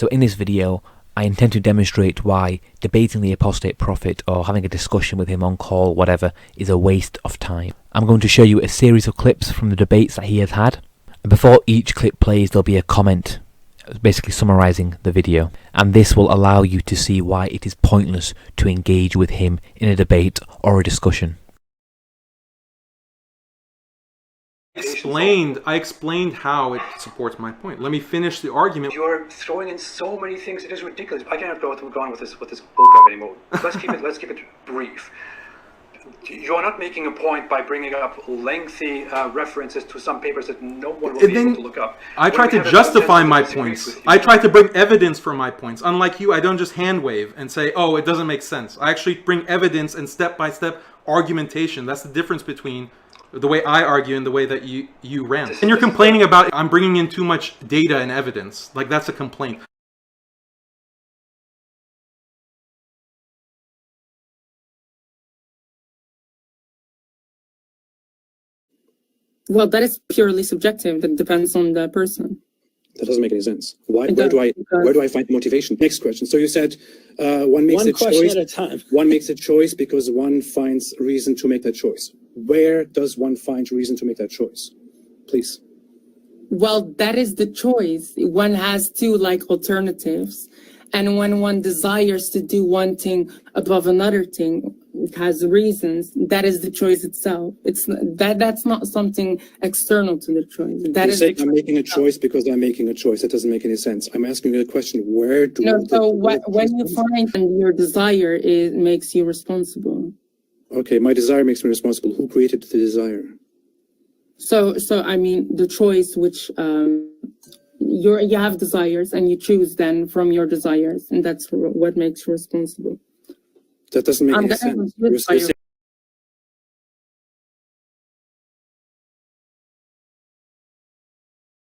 So in this video, I intend to demonstrate why debating the Apostate Prophet or having a discussion with him on call, whatever, is a waste of time. I'm going to show you a series of clips from the debates that he has had. And before each clip plays, there'll be a comment basically summarising the video. And this will allow you to see why it is pointless to engage with him in a debate or a discussion. I explained how it supports my point. Let me finish the argument. You're throwing in so many things; it is ridiculous. I can't go on with this bullcrap anymore. Let's keep it brief. You're not making a point by bringing up lengthy references to some papers that no one will be able to look up. I tried to justify my points. I tried to bring evidence for my points. Unlike you, I don't just hand wave and say, "Oh, it doesn't make sense." I actually bring evidence and step-by-step argumentation. That's the difference between the way I argue and the way that you rant. And you're complaining about I'm bringing in too much data and evidence. Like, that's a complaint. Well, that is purely subjective. That depends on the person. That doesn't make any sense. Where do I find motivation? Next question. So you said one makes a choice. At a time. One makes a choice because one finds reason to make that choice. Where does one find reason to make that choice? Please. Well, that is the choice. One has two alternatives, and when one desires to do one thing above another thing, it has reasons. That is the choice itself. That's not something external to the choice. That you is say I'm making a choice because I'm making a choice. That doesn't make any sense. I'm asking you a question. Where do when you find your desire makes you responsible. Okay, my desire makes me responsible. Who created the desire? So I mean the choice, which you have desires and you choose then from your desires, and that's what makes you responsible. That doesn't make any sense.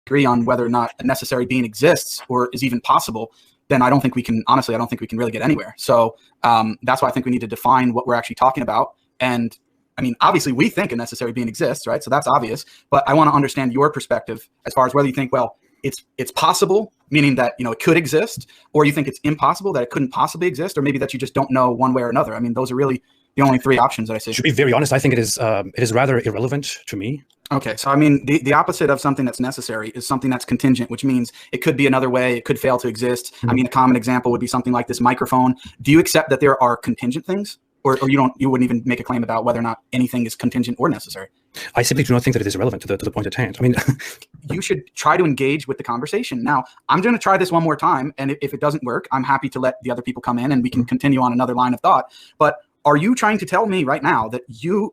Agree on whether or not a necessary being exists or is even possible, then I don't think we can really get anywhere. So that's why I think we need to define what we're actually talking about. And I mean, obviously we think a necessary being exists, right? So that's obvious, but I want to understand your perspective as far as whether you think, well, it's possible, meaning that, it could exist, or you think it's impossible, that it couldn't possibly exist, or maybe that you just don't know one way or another. I mean, those are really the only three options that I see. To be very honest, I think it is rather irrelevant to me. Okay, so I mean, the opposite of something that's necessary is something that's contingent, which means it could be another way, it could fail to exist. I mean, a common example would be something like this microphone. Do you accept that there are contingent things? Or you wouldn't even make a claim about whether or not anything is contingent or necessary? I simply do not think that it is relevant to the point at hand. I mean, you should try to engage with the conversation. Now, I'm going to try this one more time, and if it doesn't work, I'm happy to let the other people come in and we can continue on another line of thought. But are you trying to tell me right now that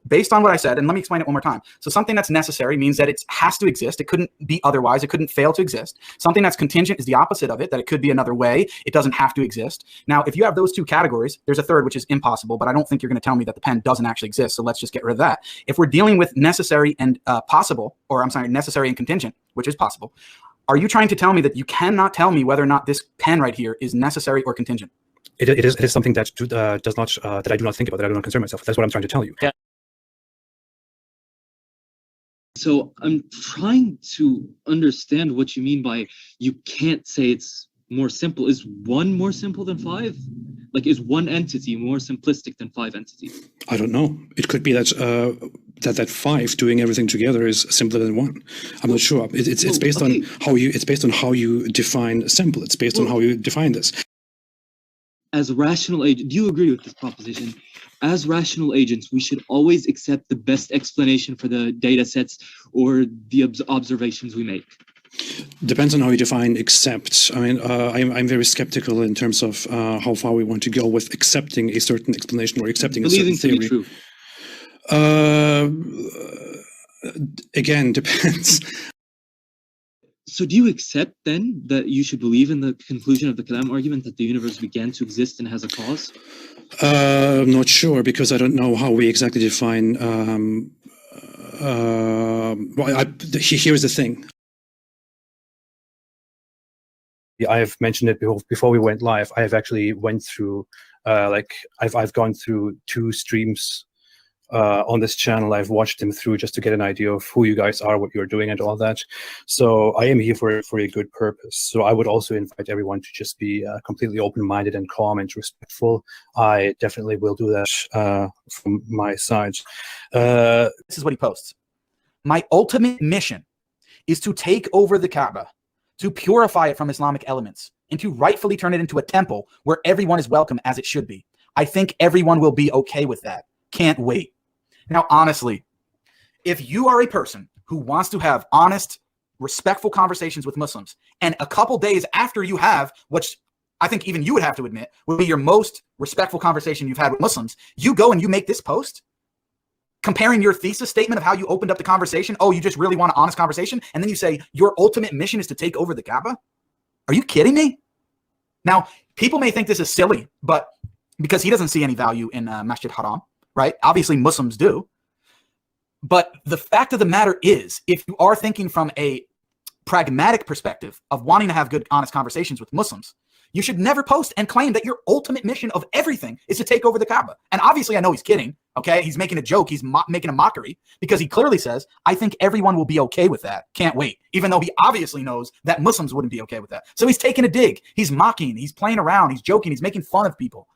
based on what I said, and let me explain it one more time. So something that's necessary means that it has to exist. It couldn't be otherwise. It couldn't fail to exist. Something that's contingent is the opposite of it, that it could be another way. It doesn't have to exist. Now, if you have those two categories, there's a third, which is impossible, but I don't think you're going to tell me that the pen doesn't actually exist. So let's just get rid of that. If we're dealing with necessary and necessary and contingent, which is possible, are you trying to tell me that you cannot tell me whether or not this pen right here is necessary or contingent? It is something that that I do not think about, that I do not concern myself. That's what I'm trying to tell you. Yeah. So I'm trying to understand what you mean by you can't say it's more simple. Is one more simple than five? Like, is one entity more simplistic than five entities? I don't know. It could be that that five doing everything together is simpler than one. I'm not sure. It's based on how you define simple. It's based on how you define this. As rational agents, do you agree with this proposition? As rational agents, we should always accept the best explanation for the data sets or the observations we make. Depends on how you define accept. I mean, I'm very skeptical in terms of how far we want to go with accepting a certain explanation or accepting a certain theory. Believing to be true. Again, depends. So do you accept then that you should believe in the conclusion of the Kalam argument that the universe began to exist and has a cause? I'm not sure, because I don't know how we exactly define. Here's the thing. I have mentioned it before we went live. I have actually went through I've gone through 2 streams on this channel. I've watched him through just to get an idea of who you guys are, what you're doing, and all that. So I am here for a good purpose. So I would also invite everyone to just be completely open-minded and calm and respectful. I definitely will do that from my side. This is what he posts. My ultimate mission is to take over the Kaaba, to purify it from Islamic elements, and to rightfully turn it into a temple where everyone is welcome as it should be. I think everyone will be okay with that. Can't wait. Now, honestly, if you are a person who wants to have honest, respectful conversations with Muslims, and a couple days after you have, which I think even you would have to admit would be your most respectful conversation you've had with Muslims, you go and you make this post comparing your thesis statement of how you opened up the conversation. Oh, you just really want an honest conversation. And then you say your ultimate mission is to take over the Kaaba. Are you kidding me? Now, people may think this is silly, but because he doesn't see any value in Masjid Haram, right? Obviously Muslims do. But the fact of the matter is, if you are thinking from a pragmatic perspective of wanting to have good, honest conversations with Muslims, you should never post and claim that your ultimate mission of everything is to take over the Kaaba. And obviously, I know he's kidding, okay? He's making a joke. He's making a mockery because he clearly says, I think everyone will be okay with that. Can't wait. Even though he obviously knows that Muslims wouldn't be okay with that. So he's taking a dig. He's mocking. He's playing around. He's joking. He's making fun of people.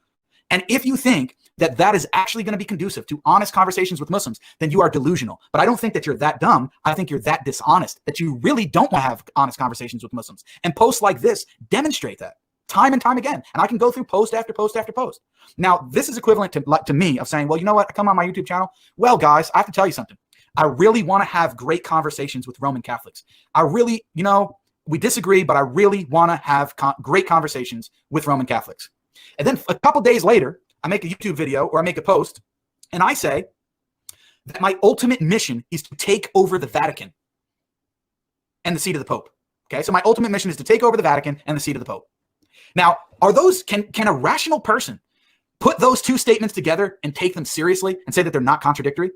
And if you think that that is actually going to be conducive to honest conversations with Muslims, then you are delusional. But I don't think that you're that dumb. I think you're that dishonest, that you really don't want to have honest conversations with Muslims. And posts like this demonstrate that time and time again. And I can go through post after post after post. Now, this is equivalent to me of saying, well, you know what? I come on my YouTube channel. Well, guys, I have to tell you something. I really want to have great conversations with Roman Catholics. I really, we disagree, but I really want to have great conversations with Roman Catholics. And then a couple days later, I make a YouTube video or I make a post and I say that my ultimate mission is to take over the Vatican and the seat of the Pope. Okay, so my ultimate mission is to take over the Vatican and the seat of the Pope. Now, can a rational person put those two statements together and take them seriously and say that they're not contradictory?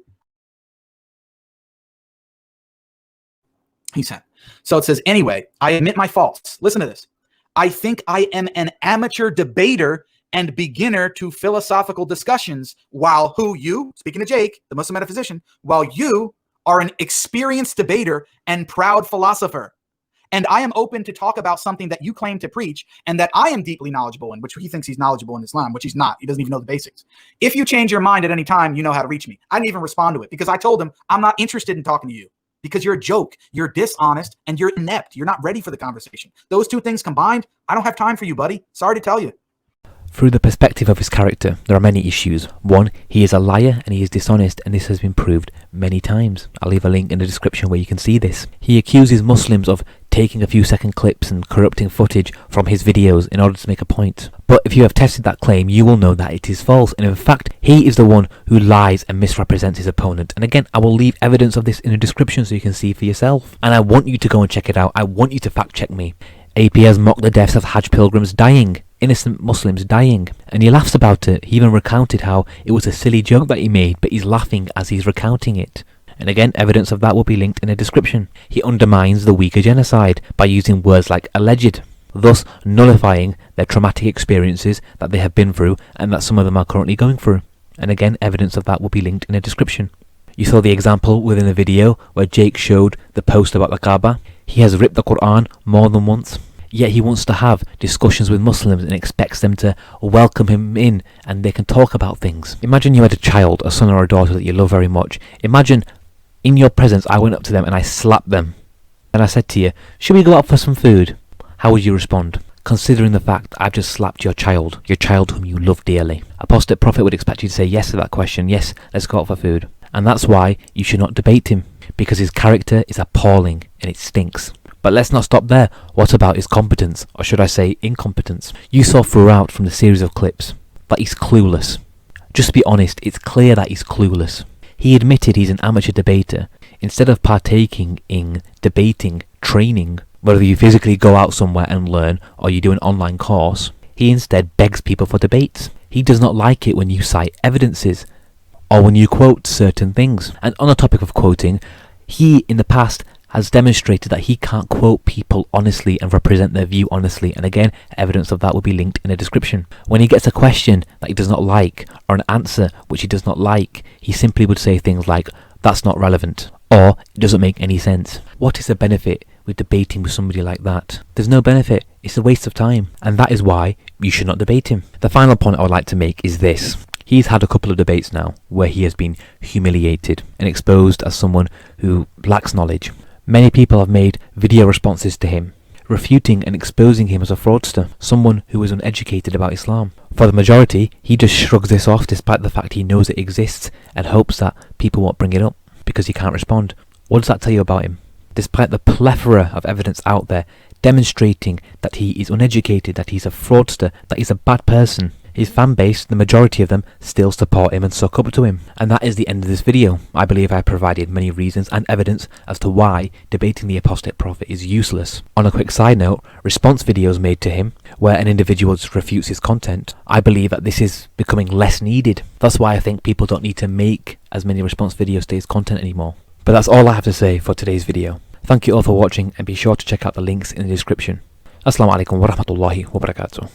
He said. So it says, anyway, I admit my faults. Listen to this. I think I am an amateur debater and beginner to philosophical discussions, while you, speaking to Jake, the Muslim metaphysician, while you are an experienced debater and proud philosopher. And I am open to talk about something that you claim to preach and that I am deeply knowledgeable in, which he thinks he's knowledgeable in Islam, which he's not. He doesn't even know the basics. If you change your mind at any time, you know how to reach me. I didn't even respond to it because I told him I'm not interested in talking to you because you're a joke, you're dishonest, and you're inept. You're not ready for the conversation. Those two things combined, I don't have time for you, buddy. Sorry to tell you. Through the perspective of his character, there are many issues. One, he is a liar and he is dishonest, and this has been proved many times. I'll leave a link in the description where you can see this. He accuses Muslims of taking a few second clips and corrupting footage from his videos in order to make a point. But if you have tested that claim, you will know that it is false, and in fact, he is the one who lies and misrepresents his opponent. And again, I will leave evidence of this in the description so you can see for yourself. And I want you to go and check it out. I want you to fact check me. AP has mocked the deaths of Hajj pilgrims dying, innocent Muslims dying, and he laughs about it. He even recounted how it was a silly joke that he made, but he's laughing as he's recounting it. And again, evidence of that will be linked in the description. He undermines the Uyghur genocide by using words like alleged, thus nullifying their traumatic experiences that they have been through and that some of them are currently going through. And again, evidence of that will be linked in the description. You saw the example within the video where Jake showed the post about the Kaaba. He has ripped the Quran more than once, yet he wants to have discussions with Muslims and expects them to welcome him in and they can talk about things. Imagine you had a child, a son or a daughter that you love very much. Imagine in your presence I went up to them and I slapped them and I said to you, should we go out for some food? How would you respond? Considering the fact I've just slapped your child whom you love dearly. Apostate Prophet would expect you to say yes to that question. Yes, let's go out for food. And that's why you should not debate him, because his character is appalling and it stinks. But let's not stop there. What about his competence, or should I say incompetence? You saw throughout from the series of clips that he's clueless. Just be honest, it's clear that he's clueless. He admitted he's an amateur debater. Instead of partaking in debating training, whether you physically go out somewhere and learn or you do an online course, he instead begs people for debates. He does not like it when you cite evidences or when you quote certain things. And on the topic of quoting, he in the past has demonstrated that he can't quote people honestly and represent their view honestly, and again, evidence of that will be linked in the description. When he gets a question that he does not like, or an answer which he does not like, he simply would say things like, "That's not relevant," or "It doesn't make any sense." What is the benefit with debating with somebody like that? There's no benefit. It's a waste of time, and that is why you should not debate him. The final point I would like to make is this. He's had a couple of debates now where he has been humiliated and exposed as someone who lacks knowledge. Many people have made video responses to him, refuting and exposing him as a fraudster, someone who is uneducated about Islam. For the majority, he just shrugs this off despite the fact he knows it exists and hopes that people won't bring it up because he can't respond. What does that tell you about him? Despite the plethora of evidence out there demonstrating that he is uneducated, that he's a fraudster, that he's a bad person, his fan base, the majority of them, still support him and suck up to him. And that is the end of this video. I believe I provided many reasons and evidence as to why debating the Apostate Prophet is useless. On a quick side note, response videos made to him, where an individual just refutes his content, I believe that this is becoming less needed. That's why I think people don't need to make as many response videos to his content anymore. But that's all I have to say for today's video. Thank you all for watching, and be sure to check out the links in the description. Assalamu alaikum wa rahmatullahi wa barakatuh.